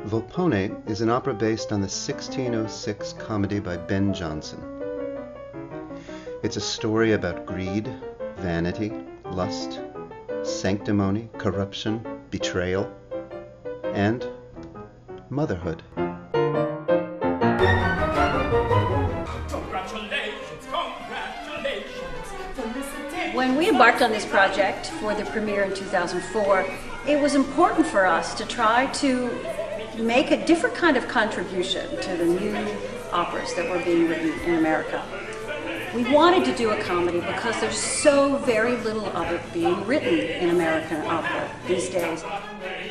Volpone is an opera based on the 1606 comedy by Ben Jonson. It's a story about greed, vanity, lust, sanctimony, corruption, betrayal, and motherhood. When we embarked on this project for the premiere in 2004, it was important for us to try to make a different kind of contribution to the new operas that were being written in America. We wanted to do a comedy because there's so very little of it being written in American opera these days.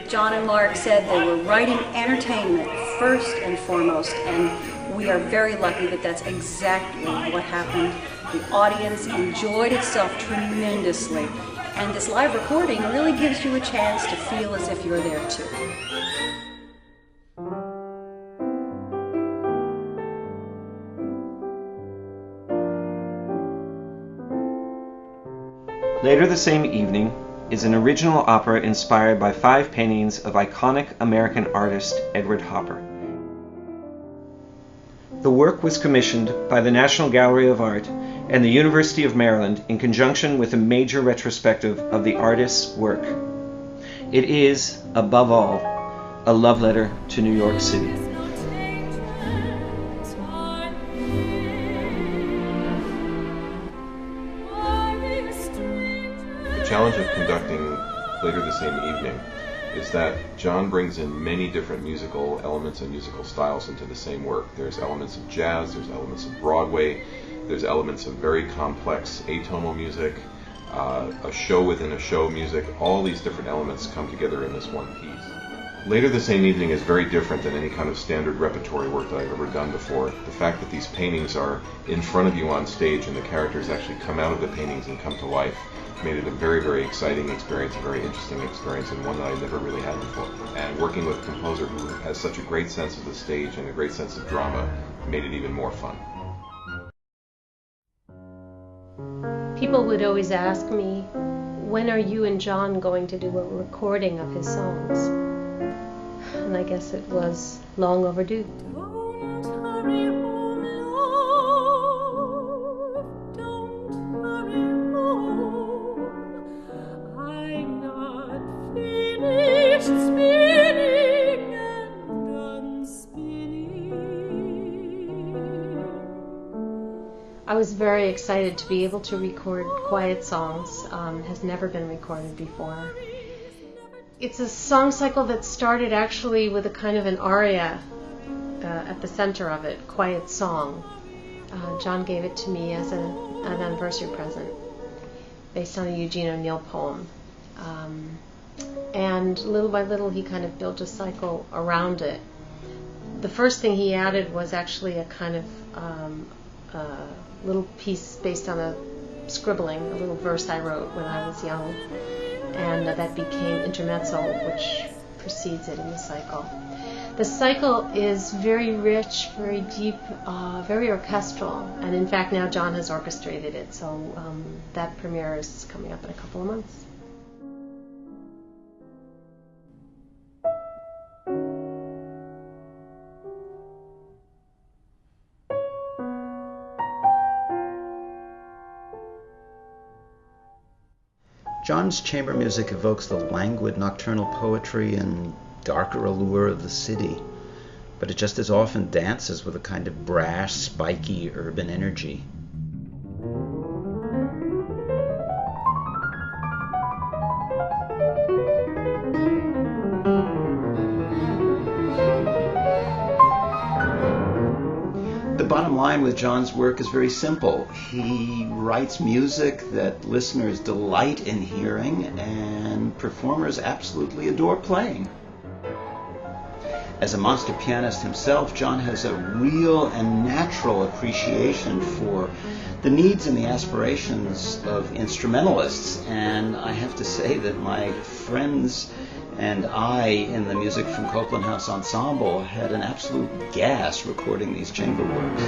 John and Mark said they were writing entertainment first and foremost, and we are very lucky that that's exactly what happened. The audience enjoyed itself tremendously, and this live recording really gives you a chance to feel as if you're there too. Later the same evening is an original opera inspired by 5 paintings of iconic American artist Edward Hopper. The work was commissioned by the National Gallery of Art and the University of Maryland in conjunction with a major retrospective of the artist's work. It is, above all, a love letter to New York City. The challenge of conducting Later the Same Evening is that John brings in many different musical elements and musical styles into the same work. There's elements of jazz, there's elements of Broadway, there's elements of very complex atonal music, a show within a show music. All these different elements come together in this one piece. Later the Same Evening is very different than any kind of standard repertory work that I've ever done before. The fact that these paintings are in front of you on stage and the characters actually come out of the paintings and come to life made it a very, very exciting experience, a very interesting experience, and one that I never really had before. And working with a composer who has such a great sense of the stage and a great sense of drama made it even more fun. People would always ask me, when are you and John going to do a recording of his songs? And I guess it was long overdue. Don't hurry home, love. Don't hurry home. I'm not finished spinning and unspinning. I was very excited to be able to record quiet songs. Has never been recorded before. It's a song cycle that started actually with a kind of an aria at the center of it, Quiet Song. John gave it to me as an anniversary present based on a Eugene O'Neill poem. And little by little he kind of built a cycle around it. The first thing he added was actually a kind of little piece based on a scribbling, a little verse I wrote when I was young. And that became intermezzo, which precedes it in the cycle. The cycle is very rich, very deep, very orchestral, and in fact now John has orchestrated it, so that premiere is coming up in a couple of months. John's chamber music evokes the languid nocturnal poetry and darker allure of the city, but it just as often dances with a kind of brash, spiky urban energy. The bottom line with John's work is very simple. He writes music that listeners delight in hearing and performers absolutely adore playing. As a monster pianist himself, John has a real and natural appreciation for the needs and the aspirations of instrumentalists, and I have to say that my friends and I in the Music from Copland House ensemble had an absolute gas recording these chamber works.